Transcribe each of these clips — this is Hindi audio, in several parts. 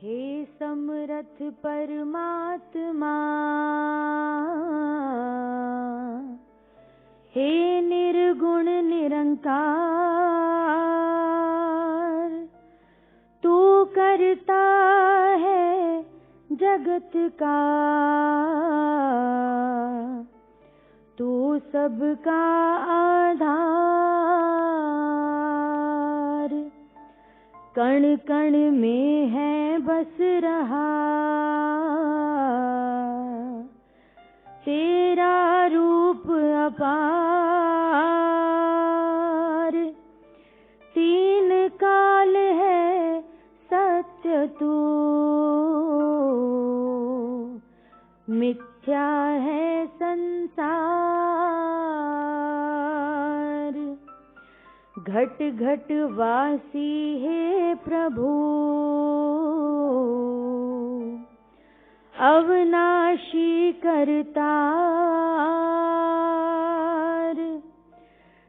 हे समरथ परमात्मा, हे निर्गुण निरंकार, तू करता है जगत का, तू सबका आधार, कण कण में है बस रहा तेरा रूप अपार। तीन काल है सत्य तू, मिथ्या है संसार। घट घट वासी है प्रभु, अविनाशी करतार।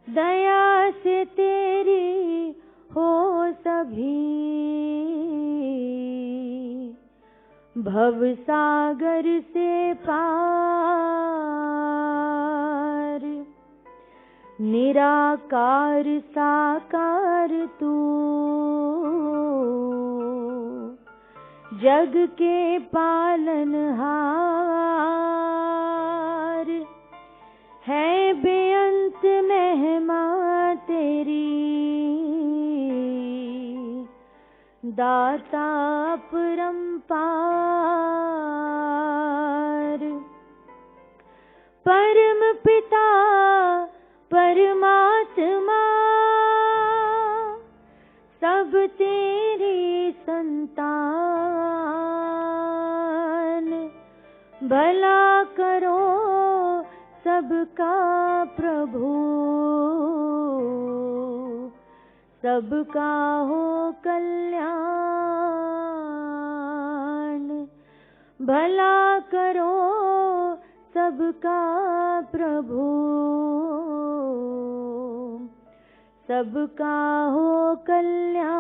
दया से तेरी हो सभी, भव सागर से पार। निराकार साकार तू, जग के पालनहार। है बेअंत महिमा तेरी, दाता अपरंपार। परम पिता परमात्मा, सब तेरी संतान। भला करो सबका प्रभु, सबका हो कल्याण। भला करो सबका प्रभु, सबका हो कल्याण।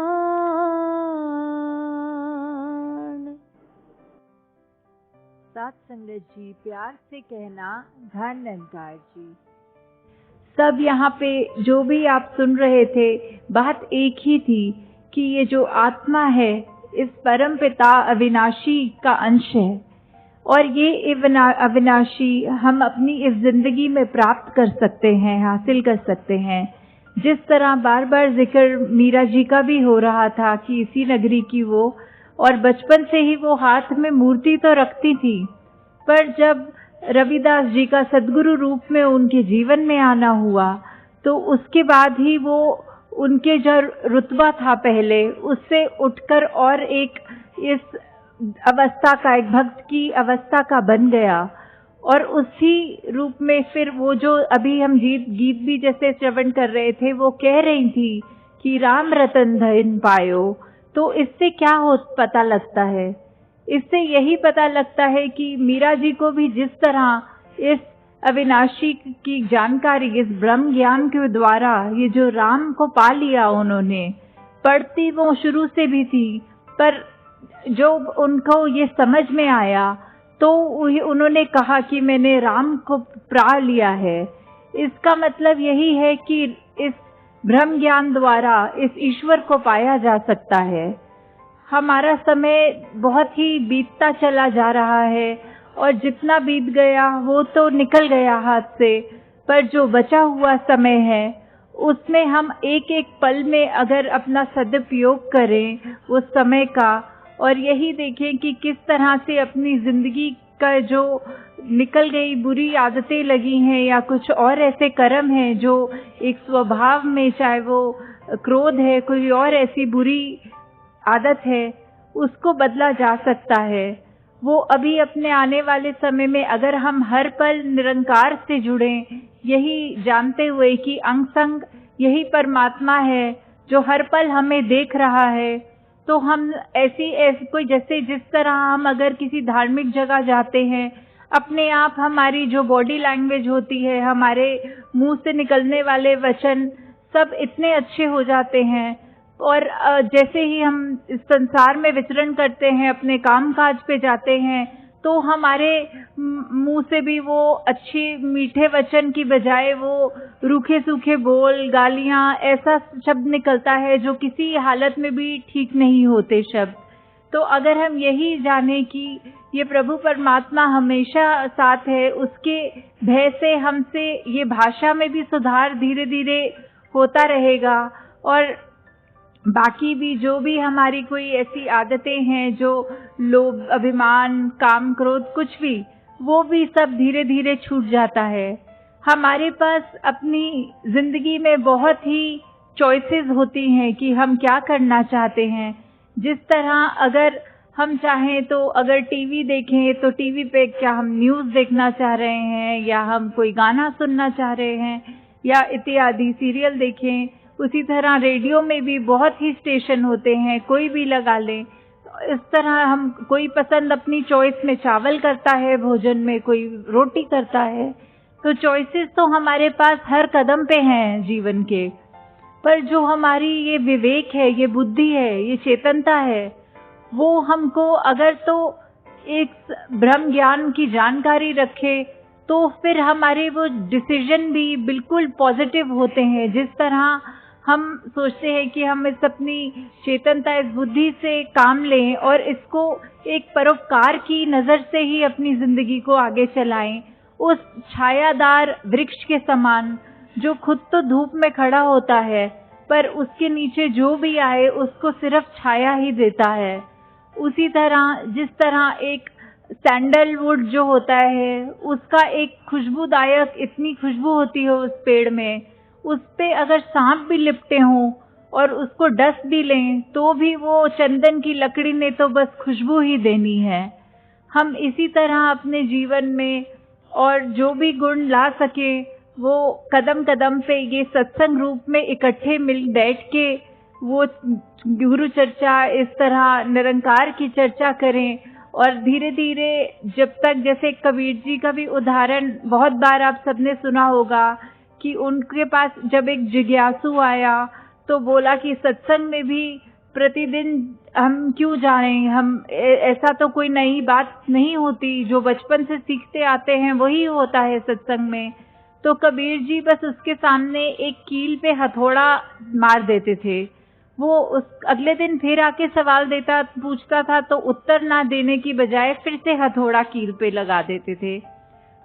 साथ संगत जी, प्यार से कहना धन निरंकार जी। सब यहाँ पे जो भी आप सुन रहे थे, बात एक ही थी कि ये जो आत्मा है इस परम पिता अविनाशी का अंश है, और ये अविनाशी हम अपनी इस जिंदगी में प्राप्त कर सकते हैं, हासिल कर सकते हैं। जिस तरह बार बार जिक्र मीरा जी का भी हो रहा था कि इसी नगरी की वो, और बचपन से ही वो हाथ में मूर्ति तो रखती थी, पर जब रविदास जी का सद्गुरु रूप में उनके जीवन में आना हुआ तो उसके बाद ही वो उनके जो रुतबा था पहले उससे उठकर और एक इस अवस्था का, एक भक्त की अवस्था का बन गया। और उसी रूप में फिर वो जो अभी हम गीत भी जैसे श्रवण कर रहे थे, वो कह रही थी कि राम रतन धन पायो। तो इससे क्या हो पता लगता है? इससे यही पता लगता है कि मीरा जी को भी जिस तरह इस अविनाशी की जानकारी, इस ब्रह्म ज्ञान के द्वारा ये जो राम को पा लिया उन्होंने, पढ़ती वो शुरू से भी थी, पर जो उनको ये समझ में आया तो उन्होंने कहा कि मैंने राम को पा लिया है। इसका मतलब यही है कि इस ब्रह्म ज्ञान द्वारा इस ईश्वर को पाया जा सकता है। हमारा समय बहुत ही बीतता चला जा रहा है, और जितना बीत गया वो तो निकल गया हाथ से, पर जो बचा हुआ समय है उसमें हम एक एक पल में अगर अपना सदुपयोग करें उस समय का, और यही देखें कि किस तरह से अपनी जिंदगी का जो निकल गई बुरी आदतें लगी हैं या कुछ और ऐसे कर्म हैं जो एक स्वभाव में, चाहे वो क्रोध है, कोई और ऐसी बुरी आदत है, उसको बदला जा सकता है। वो अभी अपने आने वाले समय में अगर हम हर पल निरंकार से जुड़ें, यही जानते हुए कि अंग संग यही परमात्मा है जो हर पल हमें देख रहा है, तो हम ऐसी कोई जैसे जिस तरह हम अगर किसी धार्मिक जगह जाते हैं, अपने आप हमारी जो बॉडी लैंग्वेज होती है, हमारे मुंह से निकलने वाले वचन सब इतने अच्छे हो जाते हैं। और जैसे ही हम इस संसार में विचरण करते हैं, अपने काम काज पे जाते हैं, तो हमारे मुंह से भी वो अच्छे मीठे वचन की बजाय वो रूखे सूखे बोल, गालियां, ऐसा शब्द निकलता है जो किसी हालत में भी ठीक नहीं होते शब्द। तो अगर हम यही जाने कि ये प्रभु परमात्मा हमेशा साथ है, उसके भय से हमसे ये भाषा में भी सुधार धीरे धीरे होता रहेगा, और बाकी भी जो भी हमारी कोई ऐसी आदतें हैं जो लोभ, अभिमान, काम, क्रोध, कुछ भी, वो भी सब धीरे धीरे छूट जाता है। हमारे पास अपनी जिंदगी में बहुत ही चॉइसेस होती हैं कि हम क्या करना चाहते हैं। जिस तरह अगर हम चाहें तो अगर टीवी देखें तो टीवी पे क्या हम न्यूज़ देखना चाह रहे हैं, या हम कोई गाना सुनना चाह रहे हैं, या इत्यादि सीरियल देखें। उसी तरह रेडियो में भी बहुत ही स्टेशन होते हैं, कोई भी लगा लें। इस तरह हम कोई पसंद अपनी चॉइस में चावल करता है, भोजन में कोई रोटी करता है। तो चॉइसेस तो हमारे पास हर कदम पे हैं जीवन के, पर जो हमारी ये विवेक है, ये बुद्धि है, ये चेतनता है, वो हमको अगर तो एक ब्रह्म ज्ञान की जानकारी रखे तो फिर हमारे वो डिसीजन भी बिल्कुल पॉजिटिव होते हैं। जिस तरह हम सोचते हैं कि हम इस अपनी चेतनता, इस बुद्धि से काम लें और इसको एक परोपकार की नज़र से ही अपनी जिंदगी को आगे चलाएं, उस छायादार वृक्ष के समान जो खुद तो धूप में खड़ा होता है पर उसके नीचे जो भी आए उसको सिर्फ छाया ही देता है। उसी तरह जिस तरह एक सैंडलवुड जो होता है, उसका एक खुशबूदायक इतनी खुशबू होती है उस पेड़ में, उस पे अगर सांप भी लिपटे हों और उसको डस भी लें तो भी वो चंदन की लकड़ी ने तो बस खुशबू ही देनी है। हम इसी तरह अपने जीवन में और जो भी गुण ला सके वो कदम कदम पे ये सत्संग रूप में इकट्ठे मिल बैठ के वो गुरु चर्चा, इस तरह निरंकार की चर्चा करें। और धीरे धीरे जब तक, जैसे कबीर जी का भी उदाहरण बहुत बार आप सबने सुना होगा कि उनके पास जब एक जिज्ञासु आया तो बोला कि सत्संग में भी प्रतिदिन हम क्यों जाएं, हम ऐसा तो कोई नई बात नहीं होती, जो बचपन से सीखते आते हैं वही होता है सत्संग में। तो कबीर जी बस उसके सामने एक कील पे हथौड़ा मार देते थे। वो उस अगले दिन फिर आके सवाल पूछता था तो उत्तर ना देने की बजाय फिर से हथौड़ा कील पे लगा देते थे।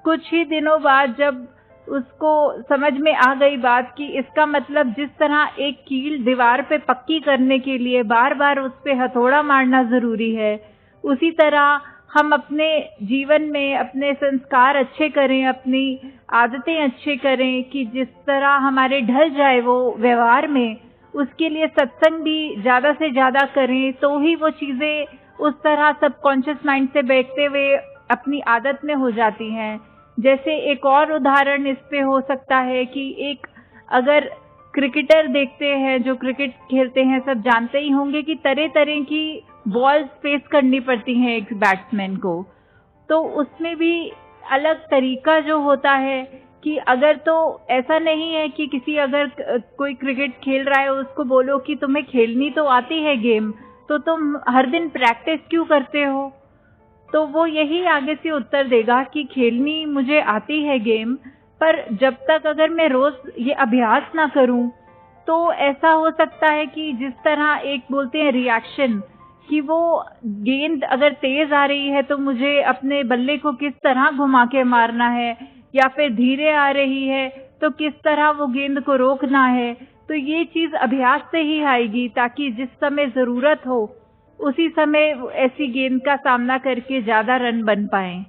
कुछ ही दिनों बाद जब उसको समझ में आ गई बात कि इसका मतलब जिस तरह एक कील दीवार पे पक्की करने के लिए बार बार उस पे हथौड़ा मारना जरूरी है, उसी तरह हम अपने जीवन में अपने संस्कार अच्छे करें, अपनी आदतें अच्छे करें कि जिस तरह हमारे ढल जाए वो व्यवहार में, उसके लिए सत्संग भी ज़्यादा से ज़्यादा करें तो ही वो चीज़ें उस तरह सबकॉन्शियस माइंड से बैठते हुए अपनी आदत में हो जाती हैं। जैसे एक और उदाहरण इस पे हो सकता है कि एक अगर क्रिकेटर देखते हैं, जो क्रिकेट खेलते हैं, सब जानते ही होंगे कि तरह तरह की बॉल्स फेस करनी पड़ती हैं एक बैट्समैन को। तो उसमें भी अलग तरीका जो होता है कि अगर तो ऐसा नहीं है कि किसी अगर कोई क्रिकेट खेल रहा है उसको बोलो कि तुम्हें खेलनी तो आती है गेम, तो तुम हर दिन प्रैक्टिस क्यों करते हो, तो वो यही आगे से उत्तर देगा कि खेलनी मुझे आती है गेम, पर जब तक अगर मैं रोज ये अभ्यास ना करूं तो ऐसा हो सकता है कि जिस तरह एक बोलते हैं रिएक्शन, कि वो गेंद अगर तेज आ रही है तो मुझे अपने बल्ले को किस तरह घुमा के मारना है, या फिर धीरे आ रही है तो किस तरह वो गेंद को रोकना है। तो ये चीज अभ्यास से ही आएगी ताकि जिस समय जरूरत हो उसी समय ऐसी गेंद का सामना करके ज्यादा रन बन पाए।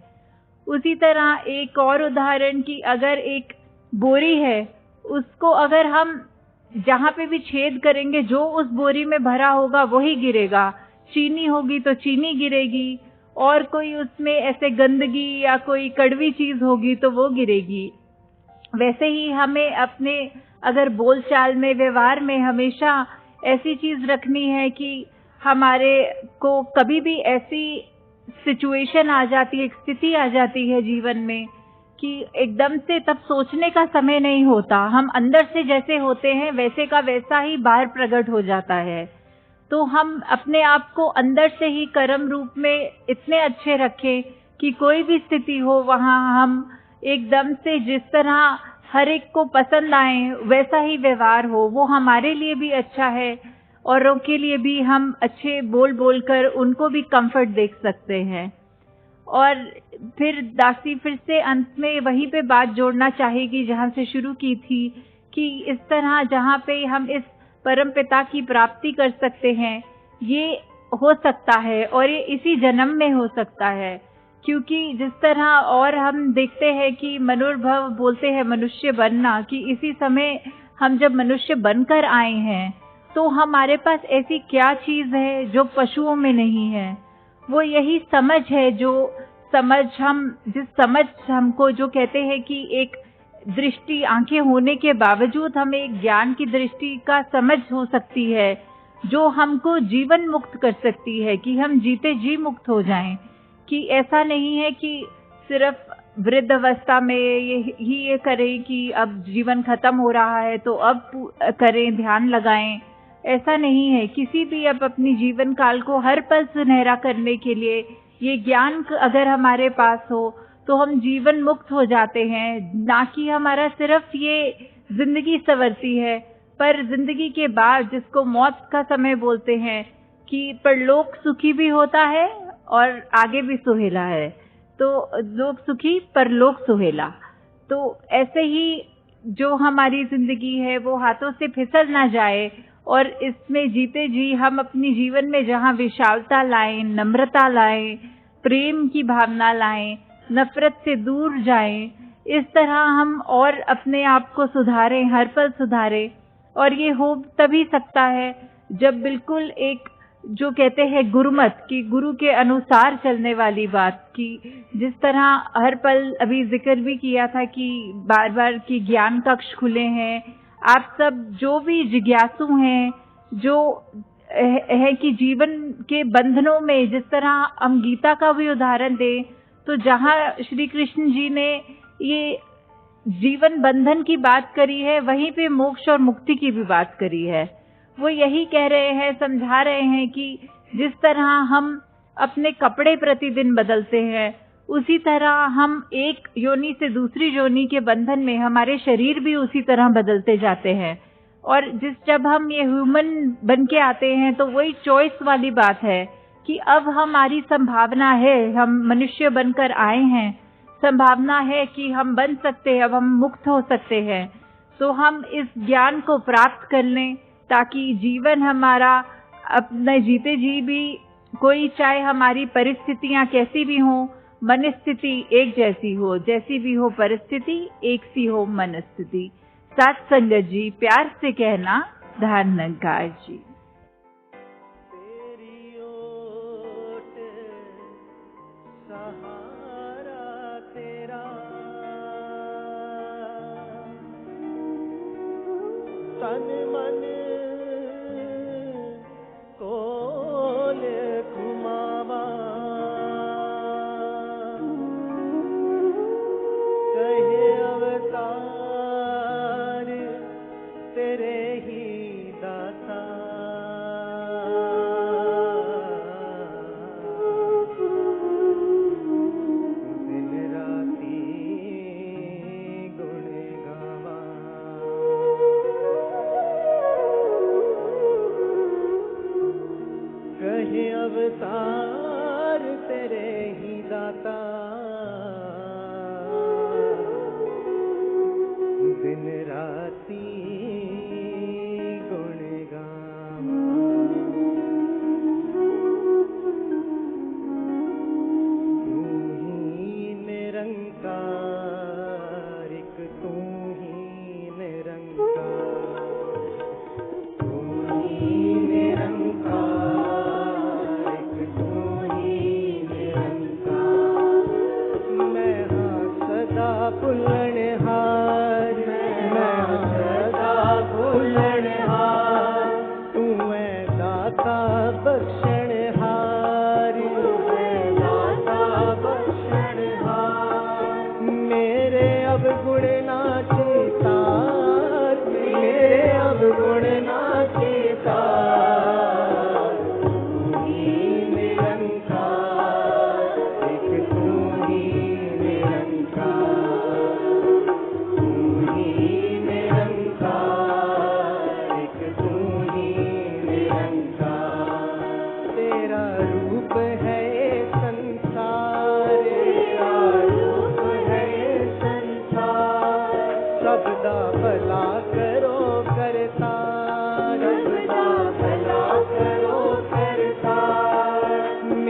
उसी तरह एक और उदाहरण कि अगर एक बोरी है, उसको अगर हम जहाँ पे भी छेद करेंगे जो उस बोरी में भरा होगा वही गिरेगा, चीनी होगी तो चीनी गिरेगी, और कोई उसमें ऐसे गंदगी या कोई कड़वी चीज होगी तो वो गिरेगी। वैसे ही हमें अपने अगर बोलचाल में, व्यवहार में हमेशा ऐसी चीज रखनी है कि हमारे को कभी भी ऐसी सिचुएशन आ जाती है, एक स्थिति आ जाती है जीवन में कि एकदम से तब सोचने का समय नहीं होता, हम अंदर से जैसे होते हैं वैसे का वैसा ही बाहर प्रकट हो जाता है। तो हम अपने आप को अंदर से ही कर्म रूप में इतने अच्छे रखें कि कोई भी स्थिति हो वहाँ हम एकदम से जिस तरह हर एक को पसंद आए वैसा ही व्यवहार हो, वो हमारे लिए भी अच्छा है, औरों के लिए भी हम अच्छे बोल बोलकर उनको भी कंफर्ट देख सकते हैं। और फिर दासी फिर से अंत में वहीं पे बात जोड़ना चाहेगी जहाँ से शुरू की थी, कि इस तरह जहाँ पे हम इस परम पिता की प्राप्ति कर सकते हैं, ये हो सकता है और ये इसी जन्म में हो सकता है। क्योंकि जिस तरह और हम देखते हैं कि मनुर्भव बोलते हैं मनुष्य बनना, कि इसी समय हम जब मनुष्य बनकर आए हैं तो हमारे पास ऐसी क्या चीज है जो पशुओं में नहीं है। वो यही समझ है, जो समझ हम जिस समझ हमको जो कहते हैं कि एक दृष्टि, आंखें होने के बावजूद हमें एक ज्ञान की दृष्टि का समझ हो सकती है जो हमको जीवन मुक्त कर सकती है, कि हम जीते जी मुक्त हो जाएं। कि ऐसा नहीं है कि सिर्फ वृद्ध अवस्था में ये करें कि अब जीवन खत्म हो रहा है तो अब करें, ध्यान लगाएं। ऐसा नहीं है। किसी भी अब अपनी जीवन काल को हर पल सुनहरा करने के लिए ये ज्ञान अगर हमारे पास हो तो हम जीवन मुक्त हो जाते हैं। ना कि हमारा सिर्फ ये जिंदगी संवरती है, पर जिंदगी के बाद जिसको मौत का समय बोलते हैं, कि परलोक सुखी भी होता है और आगे भी सुहेला है। तो लोक सुखी परलोक सुहेला। तो ऐसे ही जो हमारी जिंदगी है वो हाथों से फिसल ना जाए, और इसमें जीते जी हम अपनी जीवन में जहाँ विशालता लाएं, नम्रता लाएं, प्रेम की भावना लाएं, नफरत से दूर जाएं, इस तरह हम और अपने आप को सुधारें, हर पल सुधारें। और ये हो तभी सकता है जब बिल्कुल एक जो कहते हैं गुरुमत, की गुरु के अनुसार चलने वाली बात, की जिस तरह हर पल अभी जिक्र भी किया था कि बार बार की ज्ञान कक्ष खुले हैं। आप सब जो भी जिज्ञासु हैं, जो है कि जीवन के बंधनों में, जिस तरह हम गीता का भी उदाहरण दें तो जहाँ श्री कृष्ण जी ने ये जीवन बंधन की बात करी है, वहीं पे मोक्ष और मुक्ति की भी बात करी है। वो यही कह रहे हैं, समझा रहे हैं कि जिस तरह हम अपने कपड़े प्रतिदिन बदलते हैं, उसी तरह हम एक योनि से दूसरी योनि के बंधन में हमारे शरीर भी उसी तरह बदलते जाते हैं। और जब हम ये ह्यूमन बन के आते हैं तो वही चॉइस वाली बात है कि अब हमारी संभावना है, हम मनुष्य बनकर आए हैं, संभावना है कि हम बन सकते हैं, अब हम मुक्त हो सकते हैं। तो हम इस ज्ञान को प्राप्त कर लें ताकि जीवन हमारा अपने जीते जी भी, कोई चाहे हमारी परिस्थितियां कैसी भी हों, मन स्थिति एक जैसी हो, जैसी भी हो परिस्थिति एक सी हो मन स्थिति। साथ संगत जी, प्यार से कहना ध्यान निरंकार जी। तेरी ओट सहारा तेरा, तन मन कोल घुमावा, कहे अवतार तेरे ही दाता। दिन राती गुण गावा,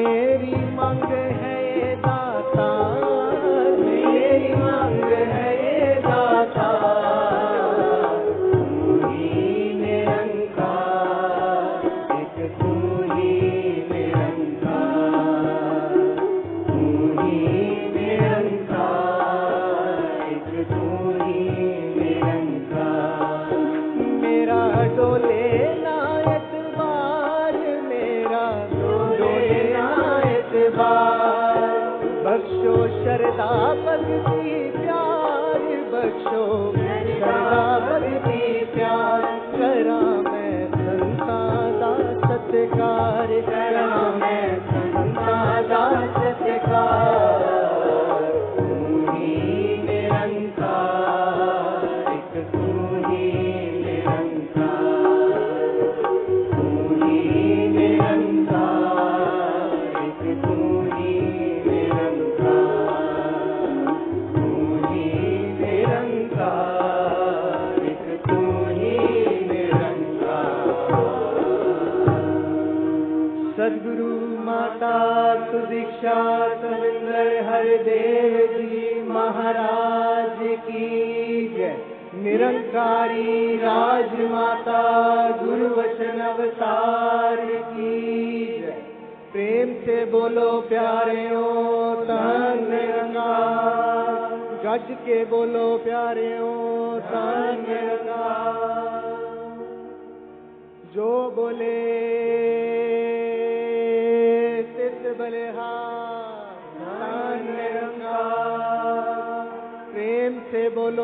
मेरी मांग है ये दाता, मेरी मांग है ये दाता, तू ही निरंकार, एक तू ही निरंकार, तू ही निरंकार, एक तू ही निरंकार। मेरा डोले ना एतबार, मेरा डोले ना एतबार, बख्शो शरदा भक्ति प्यार, बख्शो शरदा भक्ति प्यार, करा मैं संता दा सत्कार, करा मैं संता दा सत्कार, तू ही निरंकार, एक तू ही निरंकार, तू ही निरंकार, एक तू ही निरंकार, तू ही निरंकार, एक तू ही निरंकार। सद्गुरु माता सुदीक्षा सविंदर हरदेव जी महाराज की जय। निरंकारी राजमाता गुरु वचन अवतार की जय। प्रेम से बोलो प्यारेओ धन निरंकार, गज के बोलो प्यारेओ धन निरंकार। जो बोले सिद्ध बलिहार धन निरंकार, प्रेम से बोलो